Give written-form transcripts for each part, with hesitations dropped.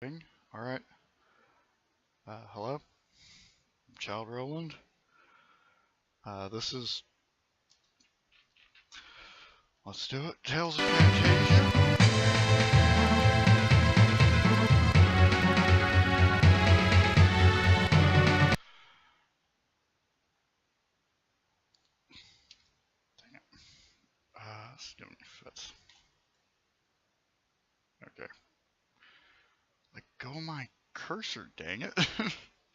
Alright. Hello. I'm Childe Roland. This is... Let's do it. Tales of Phantasia. Dang it. Let's do it fits. Okay. Let go of my cursor, dang it.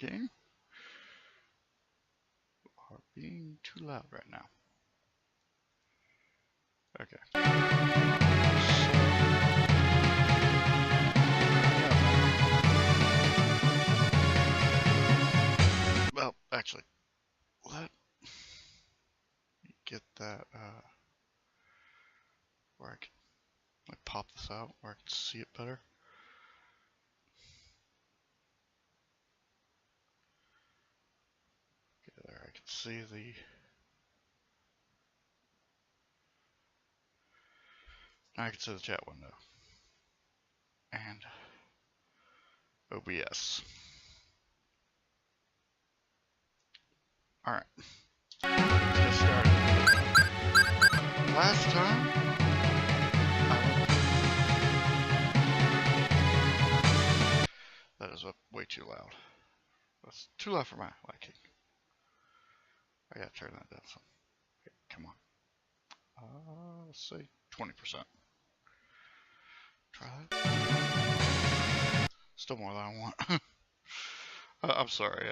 Game? You are being too loud right now. Okay. Well, actually, let me get that, where I can like pop this out, where I can see it better. Okay, there I can see the... Now I can see the chat window. And OBS. Alright. Let's get started. Last time, that is way too loud. That's too loud for my liking. I gotta turn that down some. Okay, come on. Let's say 20%. Try that. Still more than I want. I'm sorry,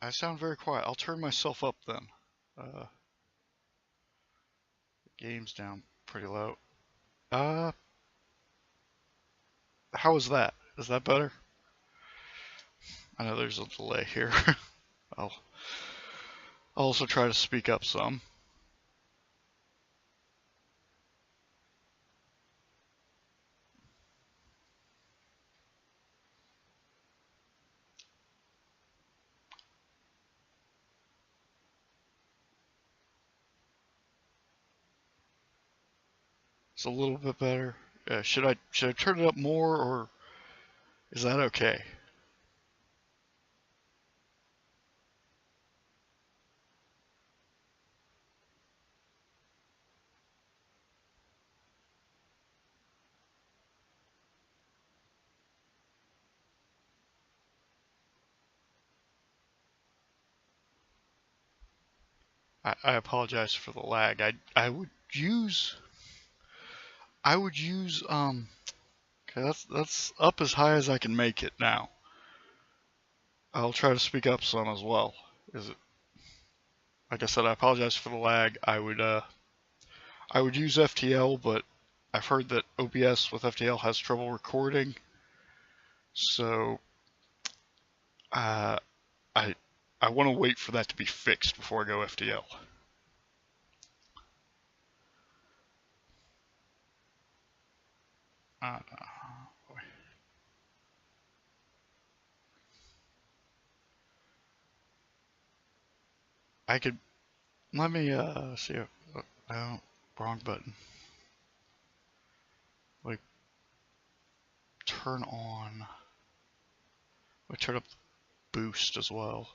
I sound very quiet. I'll turn myself up then. The game's down pretty low. How is that? Is that better? I know there's a delay here. I'll also try to speak up some. It's a little bit better. Should I turn it up more, or is that okay? I apologize for the lag. I would use okay, that's up as high as I can make it now. I'll try to speak up some as well. Like I said, I apologize for the lag. I would use FTL, but I've heard that OBS with FTL has trouble recording. So I want to wait for that to be fixed before I go FTL. I could, let me see if, no, wrong button. Like, turn on, I turn up the boost as well.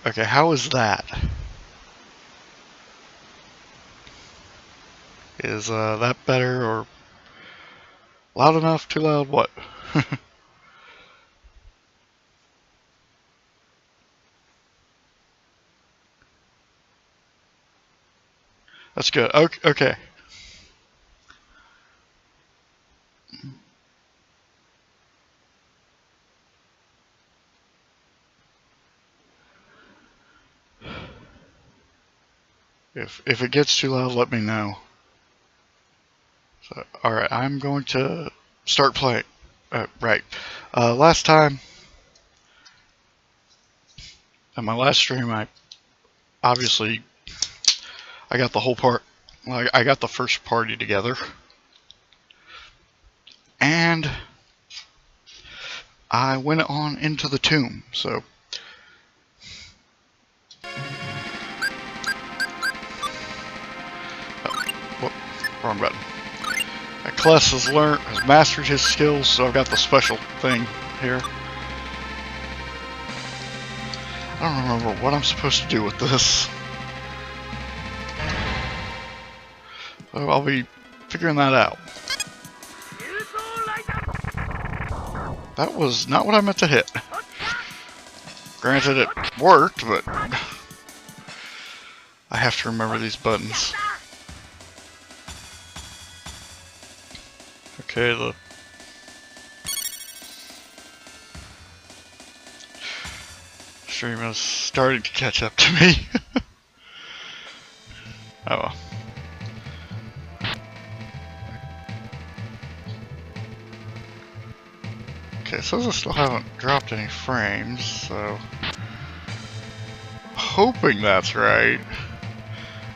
Okay, how is that? Is that better, or loud enough, too loud, what? That's good, okay. If it gets too loud, let me know. So, alright, I'm going to start playing. Right. Last time, at my last stream, I got the whole part, like, I got the first party together. And I went on into the tomb, so. Oh, whoop, wrong button. I Kless has mastered his skills, so I've got the special thing here. I don't remember what I'm supposed to do with this. So I'll be figuring that out. That was not what I meant to hit. Granted, it worked, but I have to remember these buttons. Okay, the stream is starting to catch up to me. Oh well. Okay, it says I still haven't dropped any frames, so hoping that's right.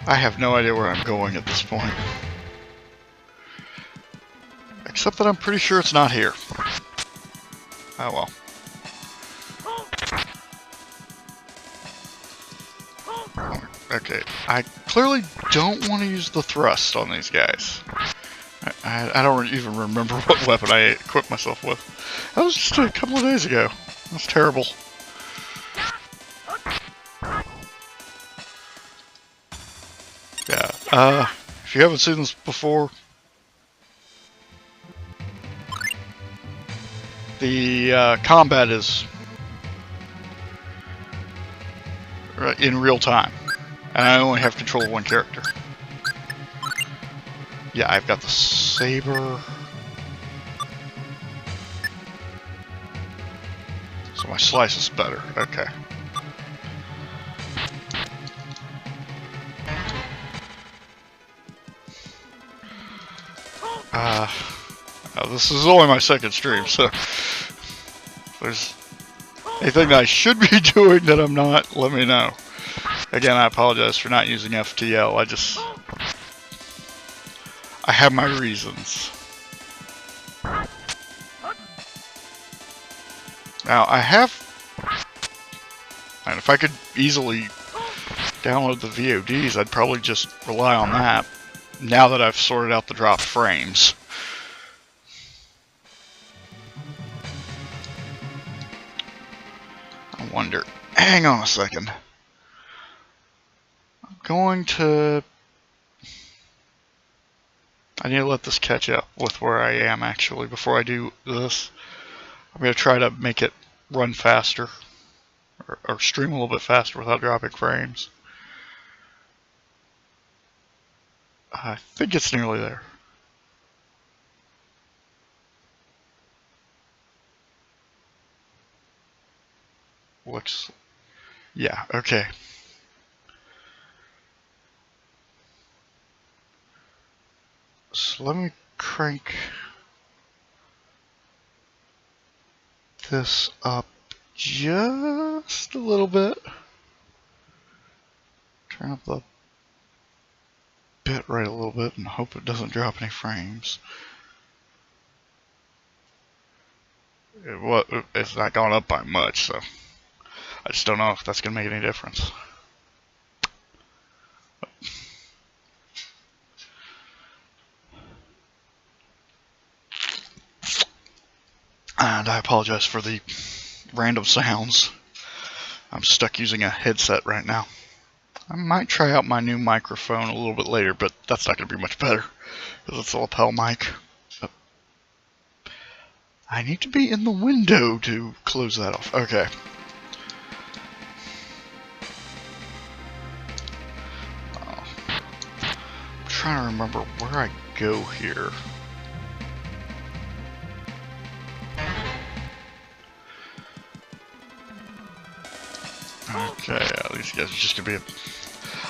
I have no idea where I'm going at this point. Except that I'm pretty sure it's not here. Oh well. Okay, I clearly don't want to use the thrust on these guys. I don't even remember what weapon I equipped myself with. That was just a couple of days ago. That's terrible. Yeah, if you haven't seen this before, the combat is in real time, and I only have control of one character. Yeah, I've got the saber. So my slice is better. Okay. This is only my second stream, so if there's anything that I should be doing that I'm not, let me know. Again, I apologize for not using FTL. I have my reasons. Now, and if I could easily download the VODs, I'd probably just rely on that, now that I've sorted out the dropped frames. I wonder, hang on a second. I'm going to... I need to let this catch up with where I am, actually, before I do this. I'm going to try to make it run faster, or stream a little bit faster without dropping frames. I think it's nearly there. Looks... yeah, okay. So let me crank this up just a little bit. Turn up the bit rate a little bit and hope it doesn't drop any frames. It's not going up by much, so I just don't know if that's going to make any difference. And I apologize for the random sounds. I'm stuck using a headset right now. I might try out my new microphone a little bit later, but that's not going to be much better because it's a lapel mic. But I need to be in the window to close that off. Okay. I'm trying to remember where I go here. Okay, yeah, these guys are just gonna be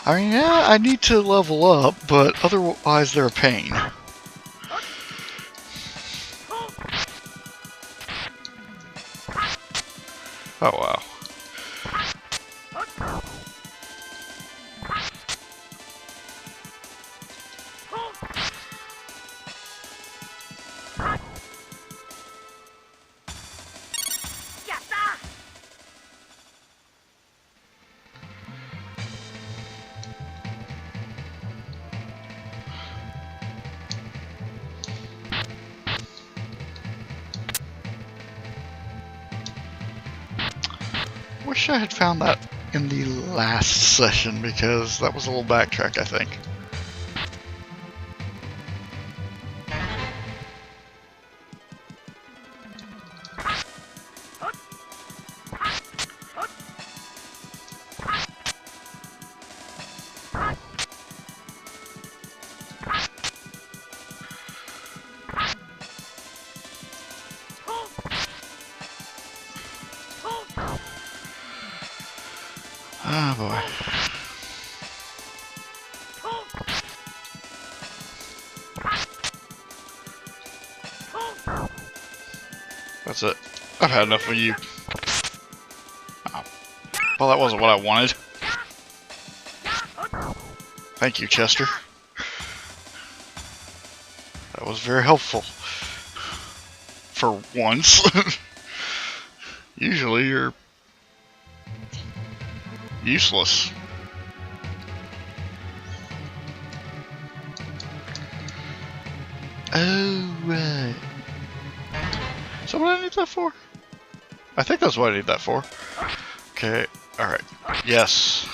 I mean, yeah, I need to level up, but otherwise they're a pain. Oh, wow. wish I had found that in the last session, because that was a little backtrack, I think. Oh boy. That's it. I've had enough of you. Oh. Well, that wasn't what I wanted. Thank you, Chester. That was very helpful. For once. Usually you're useless. Oh, right. So what do I need that for? I think that's what I need that for. Okay, alright. Yes.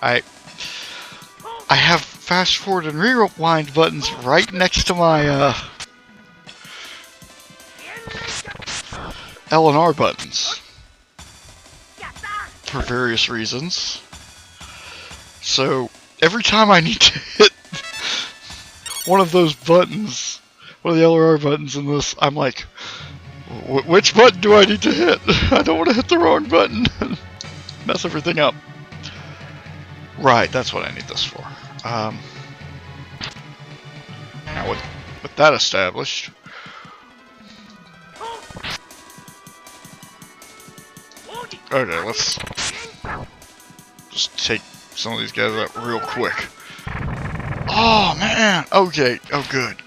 I have fast forward and rewind buttons right next to my L and R buttons for various reasons. So every time I need to hit one of those buttons, one of the L or R buttons in this, I'm like, which button do I need to hit? I don't want to hit the wrong button. Mess everything up. Right, that's what I need this for. Now with that established, okay, let's just take some of these guys out real quick. Oh man, okay, oh good.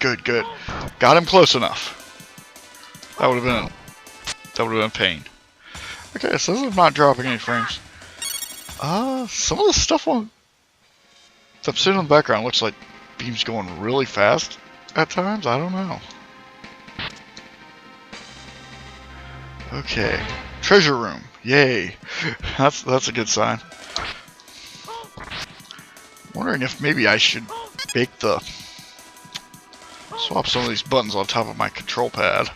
Got him close enough. That would have been a pain. Okay, so this is not dropping any frames. Some of the stuff on I'm sitting in the background looks like beam's going really fast at times. I don't know. Okay, treasure room. Yay, that's a good sign. Wondering if maybe I should swap some of these buttons on top of my control pad.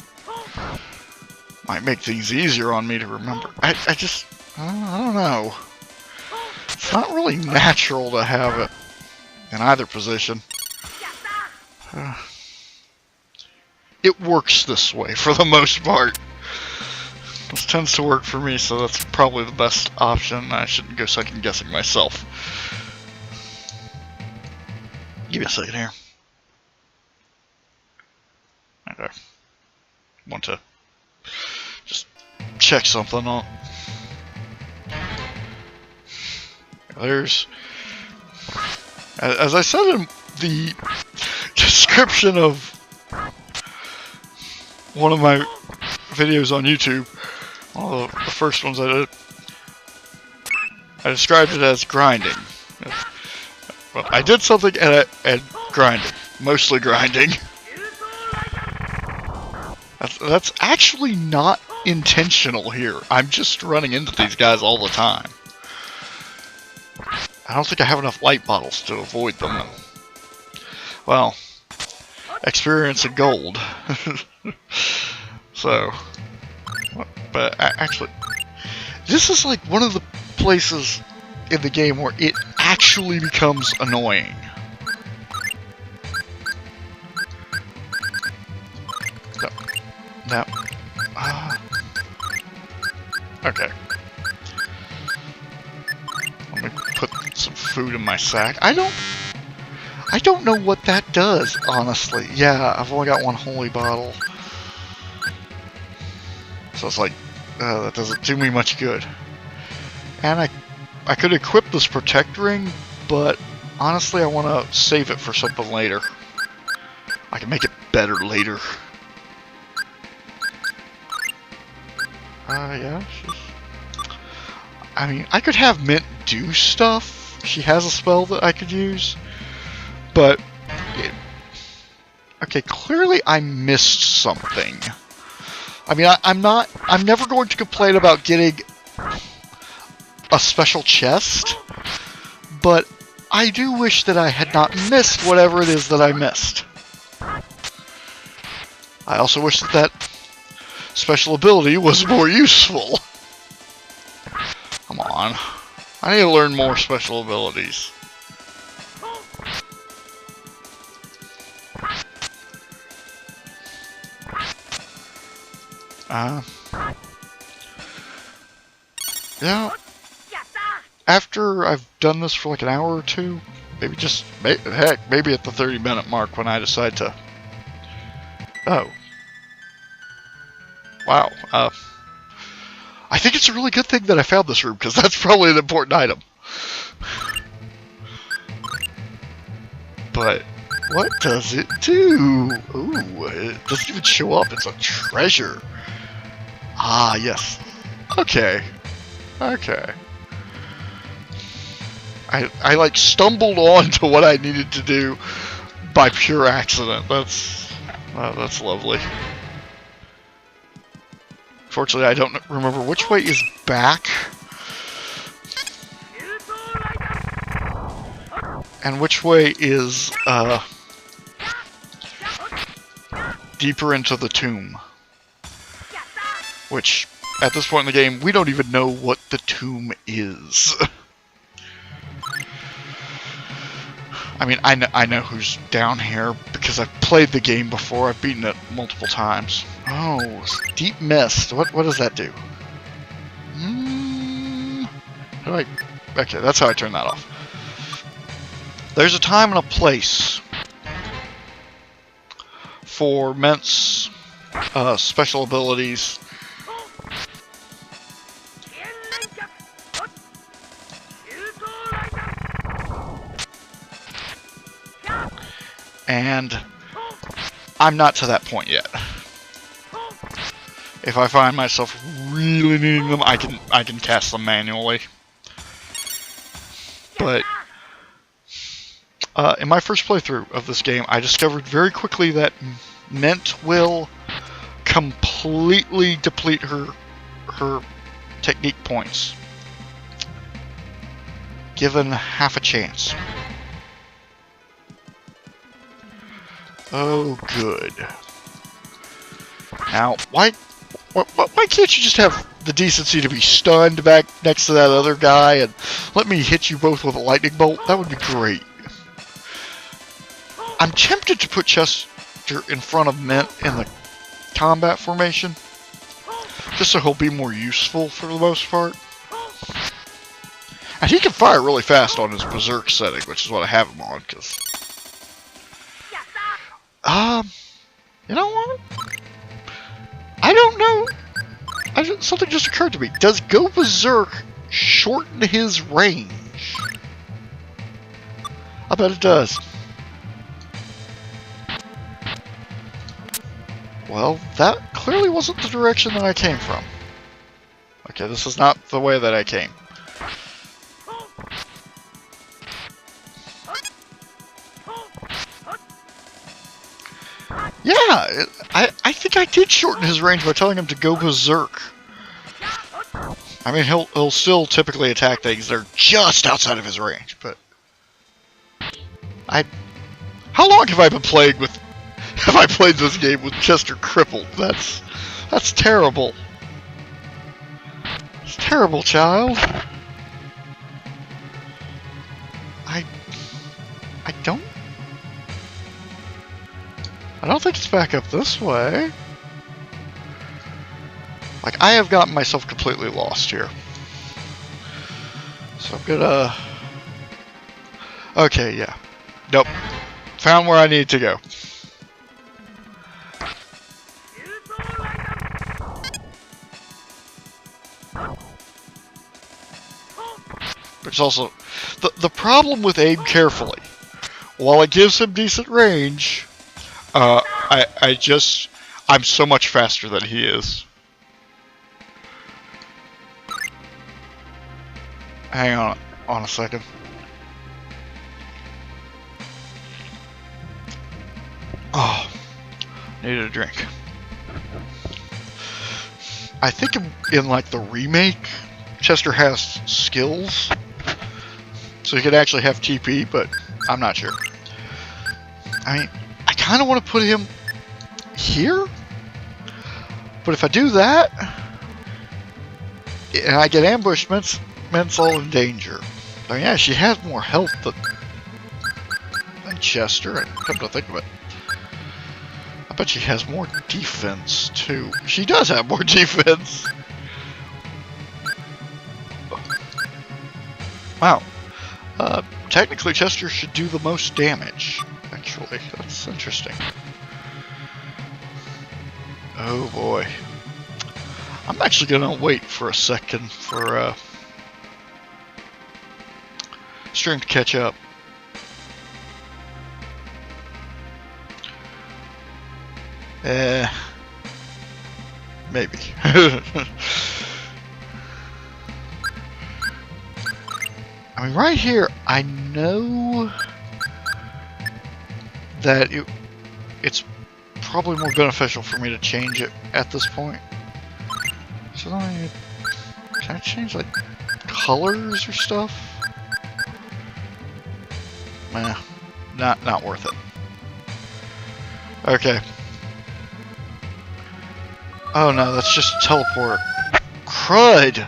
Might make things easier on me to remember. I don't know. It's not really natural to have it in either position. It works this way for the most part. This tends to work for me, so that's probably the best option. I shouldn't go second guessing myself. Give me a second here. Okay. Want to just check something on. There's, as I said in the description of one of my videos on YouTube, one of the first ones I did, I described it as grinding. Well, I did something and grinding, mostly grinding. That's actually not intentional here. I'm just running into these guys all the time. I don't think I have enough light bottles to avoid them. Well, experience and gold. So, but actually, this is like one of the places in the game where it actually becomes annoying. No. Okay. Let me put some food in my sack. I don't know what that does, honestly. Yeah, I've only got one holy bottle. So it's like, that doesn't do me much good. And I could equip this protect ring, but honestly I want to save it for something later. I can make it better later. Yeah, I mean, I could have Mint do stuff. She has a spell that I could use. But, okay, clearly I missed something. I mean, I'm never going to complain about getting a special chest, but I do wish that I had not missed whatever it is that I missed. I also wish that that special ability was more useful. Come on. I need to learn more special abilities. Yeah. After I've done this for like an hour or two, maybe heck, maybe at the 30-minute mark when I decide to... Oh. Wow. I think it's a really good thing that I found this room, because that's probably an important item. But what does it do? Ooh, it doesn't even show up. It's a treasure. Ah, yes. Okay. Okay. I like stumbled on to what I needed to do by pure accident. That's lovely. Fortunately, I don't remember which way is back and which way is deeper into the tomb. Which, at this point in the game, we don't even know what the tomb is. I mean, I know who's down here because I've played the game before. I've beaten it multiple times. Oh, deep mist. What does that do? How do I... Okay, that's how I turn that off. There's a time and a place for Ment's special abilities. And I'm not to that point yet. If I find myself really needing them, I can cast them manually. But in my first playthrough of this game, I discovered very quickly that Ment will completely deplete her technique points, given half a chance. Oh, good. Now, why can't you just have the decency to be stunned back next to that other guy and let me hit you both with a lightning bolt? That would be great. I'm tempted to put Chester in front of Ment in the combat formation, just so he'll be more useful for the most part. And he can fire really fast on his berserk setting, which is what I have him on, because... you know what? I don't know. Something just occurred to me. Does Go Berserk shorten his range? I bet it does. Well, that clearly wasn't the direction that I came from. Okay, this is not the way that I came. Yeah, I think I did shorten his range by telling him to go berserk. I mean, he'll still typically attack things that are just outside of his range, but how long have I been playing with? Have I played this game with Chester crippled? That's terrible. It's terrible, child. I don't think it's back up this way. Like, I have gotten myself completely lost here. So I'm gonna... Okay, yeah. Nope. Found where I need to go. There's also... The problem with aim carefully, while it gives him decent range... I'm so much faster than he is. Hang on a second. Oh, needed a drink. I think in like the remake, Chester has skills, so he could actually have TP, but I'm not sure. I mean, I kind of want to put him here, but if I do that, and I get ambushed, Ment's all in danger. I mean, yeah, she has more health than Chester, and come to think of it, I bet she has more defense, too. She does have more defense! Wow. Technically, Chester should do the most damage, actually. That's interesting. Oh boy. I'm actually gonna wait for a second for stream to catch up. Maybe. I mean, right here, I know that it's probably more beneficial for me to change it at this point. So can I change like colors or stuff? Nah, not worth it. Okay. Oh no, that's just a teleporter. Crud!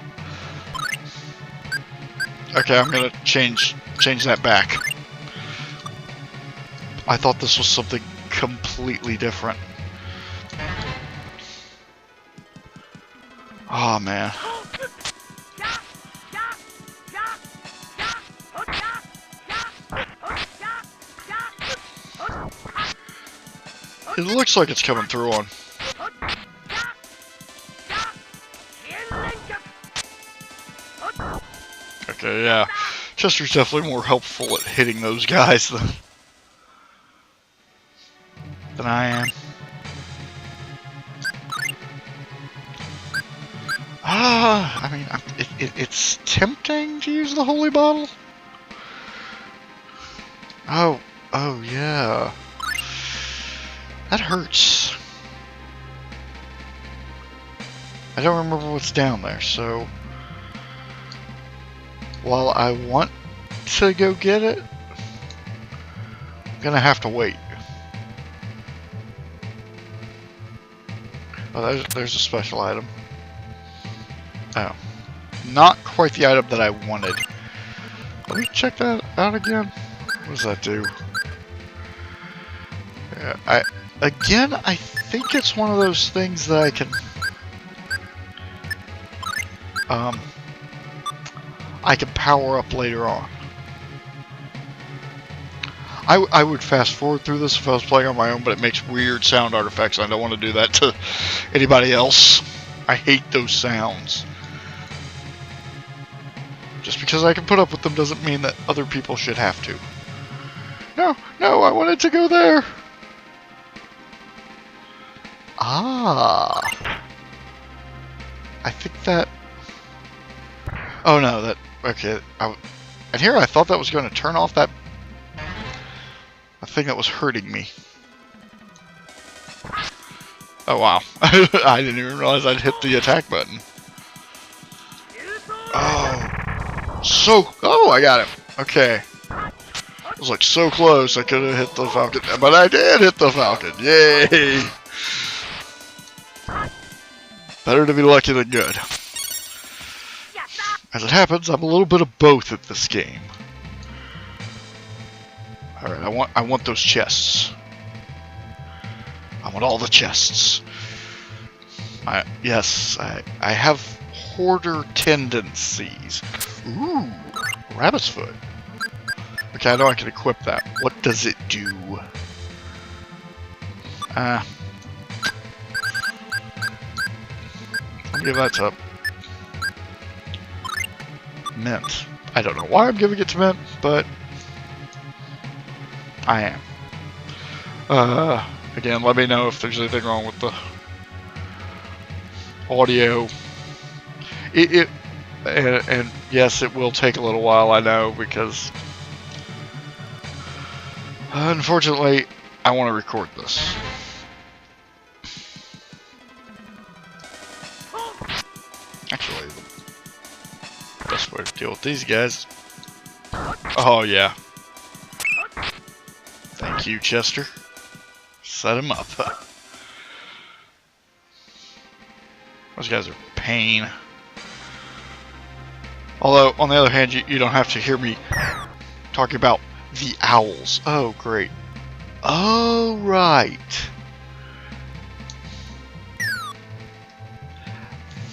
Okay, I'm gonna change that back. I thought this was something completely different. Oh man. It looks like it's coming through on. Okay, yeah. Chester's definitely more helpful at hitting those guys than I am. I mean, it's tempting to use the holy bottle. Oh yeah. That hurts. I don't remember what's down there, so while I want to go get it, I'm gonna have to wait. Oh, there's a special item. Oh. Not quite the item that I wanted. Let me check that out again. What does that do? Yeah, I think it's one of those things that I can power up later on. I would fast forward through this if I was playing on my own, but it makes weird sound artifacts, and I don't want to do that to anybody else. I hate those sounds. Just because I can put up with them doesn't mean that other people should have to. No, I wanted to go there. Ah. I think that... Oh no, that... Okay. And here I thought that was going to turn off that... thing that was hurting me. Oh wow. I didn't even realize I'd hit the attack button. Oh, I got him. Okay. It was like so close I could have hit the falcon. But I did hit the falcon. Yay! Better to be lucky than good. As it happens, I'm a little bit of both at this game. Alright, I want those chests. I want all the chests. Yes, I have hoarder tendencies. Ooh, rabbit's foot. Okay, I know I can equip that. What does it do? I'll give that to Mint. I don't know why I'm giving it to Mint, but I am. Again, let me know if there's anything wrong with the audio. And yes, it will take a little while, I know, because unfortunately, I want to record this. way to deal with these guys. Oh, yeah. Thank you, Chester. Set him up. Those guys are pain. Although, on the other hand, you don't have to hear me talking about the owls. Oh, great. Oh, right.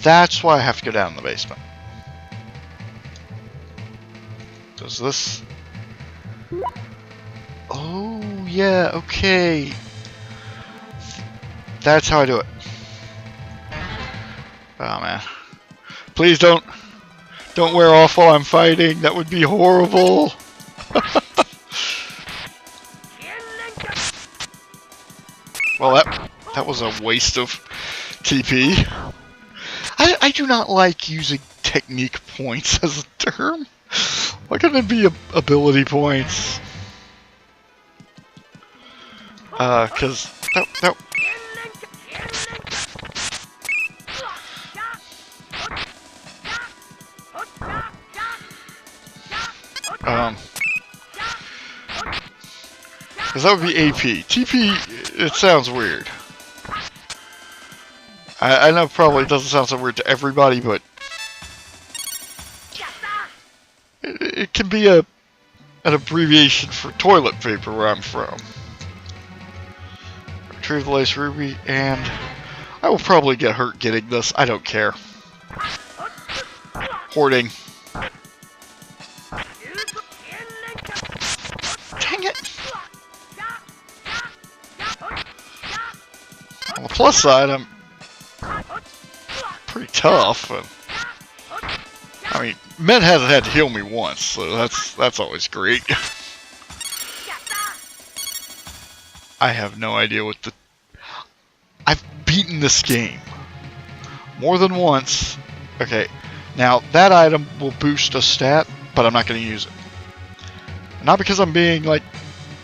That's why I have to go down in the basement. Does this... Oh, yeah, okay. That's how I do it. Oh, man. Please don't wear off while I'm fighting. That would be horrible. Well, that was a waste of TP. I do not like using technique points as a term. Why couldn't it be ability points? Cause that cause that would be AP. TP, it sounds weird. I know probably it doesn't sound so weird to everybody, but it can be an abbreviation for toilet paper where I'm from. Retrieve the lace ruby, and I will probably get hurt getting this. I don't care. Hoarding. Dang it! On the plus side, I'm pretty tough. And, I mean, Med hasn't had to heal me once, so that's always great. I have no idea what the... I've beaten this game more than once. Okay, now that item will boost a stat, but I'm not going to use it. Not because I'm being, like,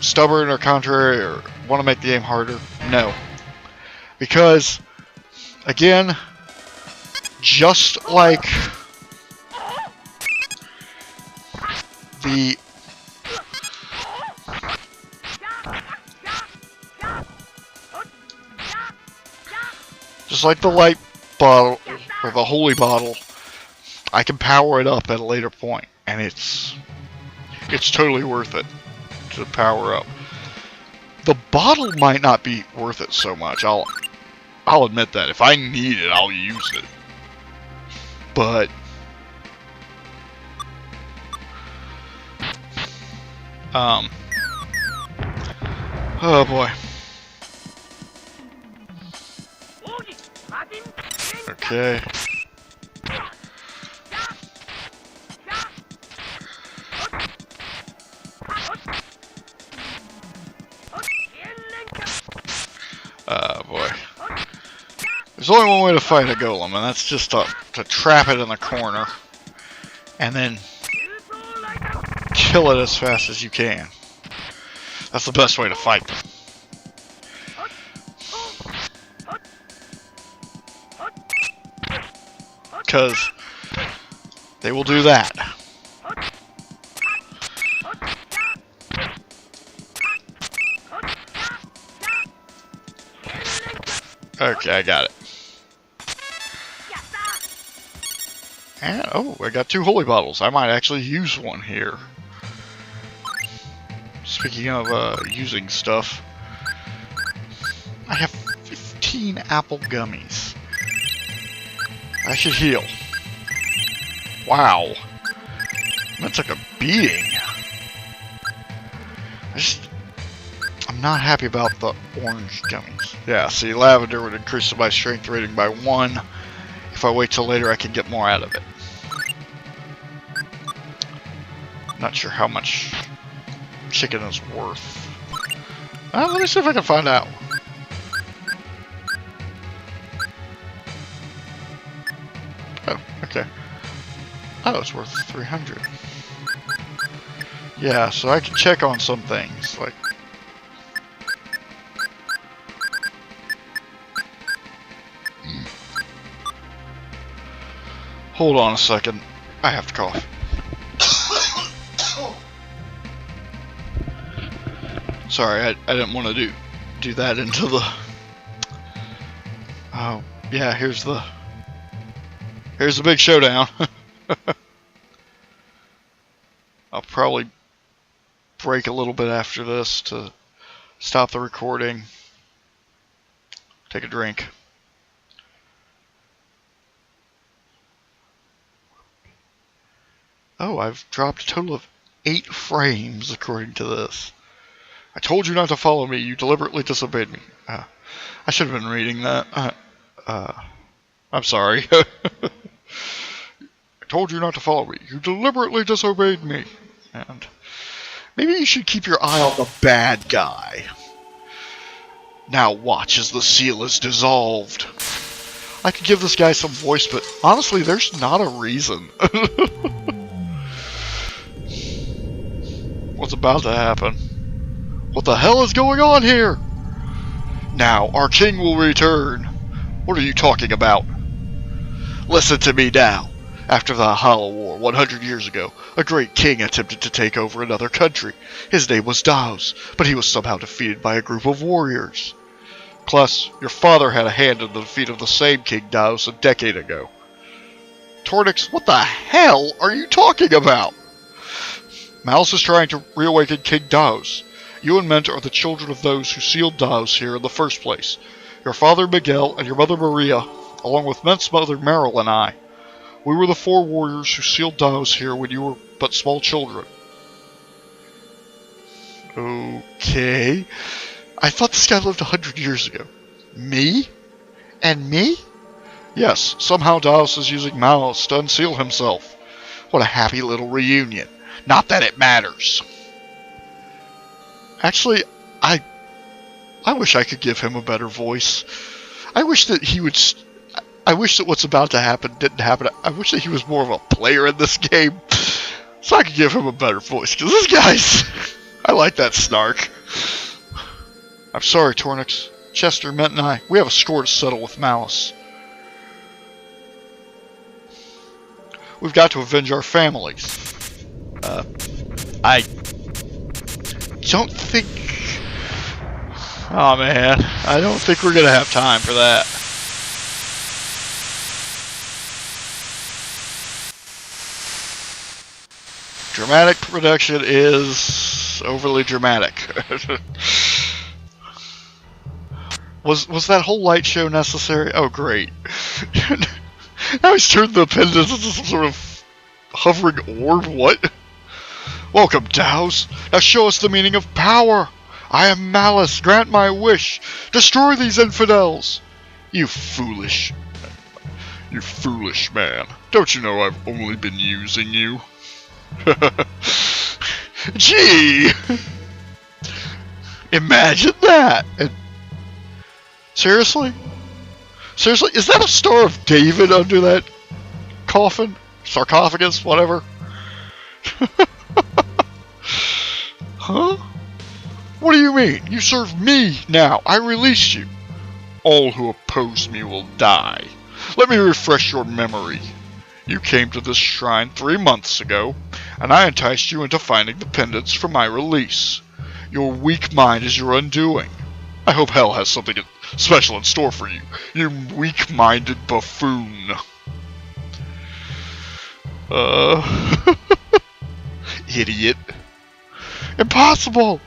stubborn or contrary or want to make the game harder. No. Because, again, just like the... Just like the light bottle, or the holy bottle, I can power it up at a later point, and it's totally worth it to power up. The bottle might not be worth it so much. I'll admit that. If I need it, I'll use it. But oh boy. Okay. Boy. There's only one way to fight a golem, and that's just to trap it in the corner and then kill it as fast as you can. That's the best way to fight them. Because they will do that. Okay, I got it. And, oh, I got 2 holy bottles. I might actually use one here. Speaking of using stuff, I have 15 apple gummies. I should heal. Wow. That took a beating. I'm not happy about the orange gummies. Yeah, see, lavender would increase my strength rating by 1. If I wait till later, I can get more out of it. Not sure how much chicken is worth. Let me see if I can find out. Oh, okay. Oh, it's worth 300. Yeah, so I can check on some things, like... Hold on a second. I have to cough. Sorry, I didn't want to do that into the... Oh, yeah, here's the big showdown. I'll probably break a little bit after this to stop the recording. Take a drink. Oh, I've dropped a total of 8 frames according to this. I told you not to follow me. You deliberately disobeyed me. I should have been reading that. I'm sorry. I told you not to follow me. You deliberately disobeyed me. And maybe you should keep your eye on the bad guy. Now watch as the seal is dissolved. I could give this guy some voice, but honestly, there's not a reason. What's about to happen? What the hell is going on here? Now, our king will return. What are you talking about? Listen to me now. After the Hollow War, 100 years ago, a great king attempted to take over another country. His name was Daos, but he was somehow defeated by a group of warriors. Plus, your father had a hand in the defeat of the same King Daos a decade ago. Tornix, what the hell are you talking about? Malice is trying to reawaken King Daos. You and Ment are the children of those who sealed Daos here in the first place. Your father Miguel and your mother Maria, along with Ment's mother Meryl and I. We were the 4 warriors who sealed Daos here when you were but small children. Okay. I thought this guy lived 100 years ago. Me? And me? Yes, somehow Daos is using Malice to unseal himself. What a happy little reunion. Not that it matters. Actually, I wish I could give him a better voice. I wish that he would... I wish that what's about to happen didn't happen. I wish that he was more of a player in this game, so I could give him a better voice. Because this guy's... I like that snark. I'm sorry, Tornix. Chester, Ment, and I, we have a score to settle with Malice. We've got to avenge our families. I don't think... Oh, man. I don't think we're going to have time for that. Dramatic production is overly dramatic. Was that whole light show necessary? Oh, great. Now he's turned the pendant into some sort of hovering orb. What? Welcome, Daos. Now show us the meaning of power. I am Malice. Grant my wish. Destroy these infidels. You foolish man. Don't you know I've only been using you? Gee! Imagine that! And seriously? Seriously? Is that a Star of David under that coffin? Sarcophagus? Whatever? Huh? What do you mean? You serve me now. I release you. All who oppose me will die. Let me refresh your memory. You came to this shrine 3 months ago, and I enticed you into finding the pendants for my release. Your weak mind is your undoing. I hope hell has something special in store for you, you weak-minded buffoon. Idiot. Impossible!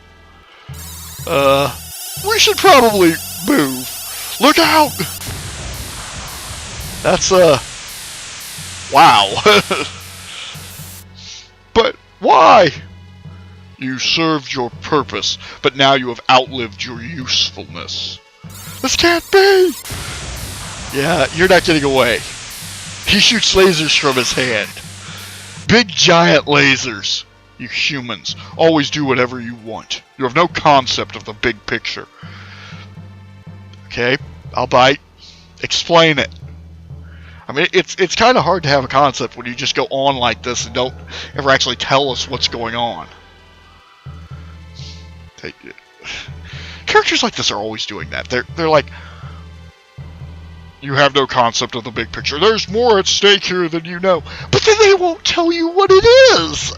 We should probably move. Look out! That's, wow. But why? You served your purpose, but now you have outlived your usefulness. This can't be! Yeah, you're not getting away. He shoots lasers from his hand. Big giant lasers. You humans always do whatever you want. You have no concept of the big picture. Okay, I'll bite. Explain it. I mean, it's kind of hard to have a concept when you just go on like this and don't ever actually tell us what's going on. Characters like this are always doing that. They're like, you have no concept of the big picture. There's more at stake here than you know. But then they won't tell you what it is.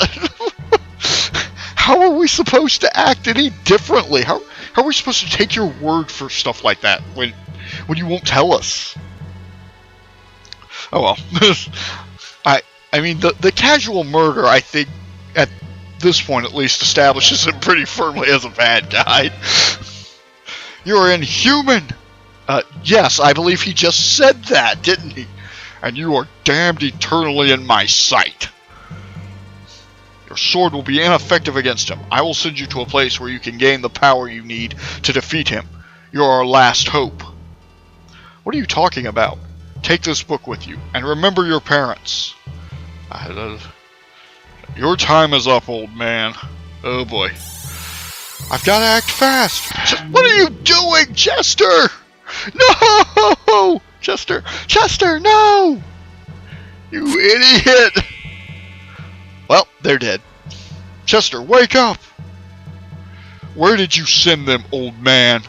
how are we supposed to act any differently? How are we supposed to take your word for stuff like that when you won't tell us? Oh well. I mean, the casual murder, I think, at this point at least, establishes him pretty firmly as a bad guy. You're inhuman! Yes, I believe he just said that, didn't he? And you are damned eternally in my sight. Your sword will be ineffective against him. I will send you to a place where you can gain the power you need to defeat him. You're our last hope. What are you talking about? Take this book with you, and remember your parents. Your time is up, old man. Oh boy. I've got to act fast. What are you doing, Chester? No! Chester, no! You idiot! Well, they're dead. Chester, wake up! Where did you send them, old man?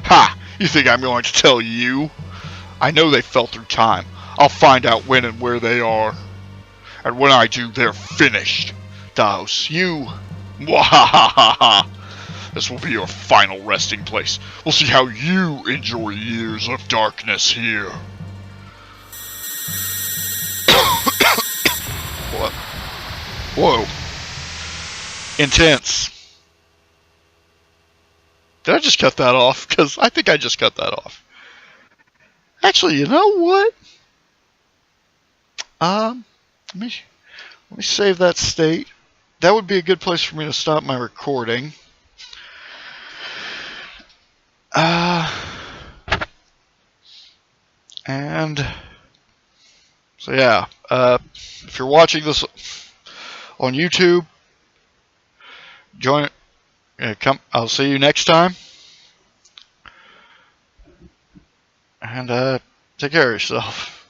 Ha! You think I'm going to tell you? I know they fell through time. I'll find out when and where they are. And when I do, they're finished. Daos, you... Mwahahaha! This will be your final resting place. We'll see how you enjoy years of darkness here. What? Whoa. Intense. Did I just cut that off? Because I think I just cut that off. Actually, you know what? Let me save that state. That would be a good place for me to stop my recording. And so yeah, if you're watching this on YouTube, join it. Come, I'll see you next time. And take care of yourself.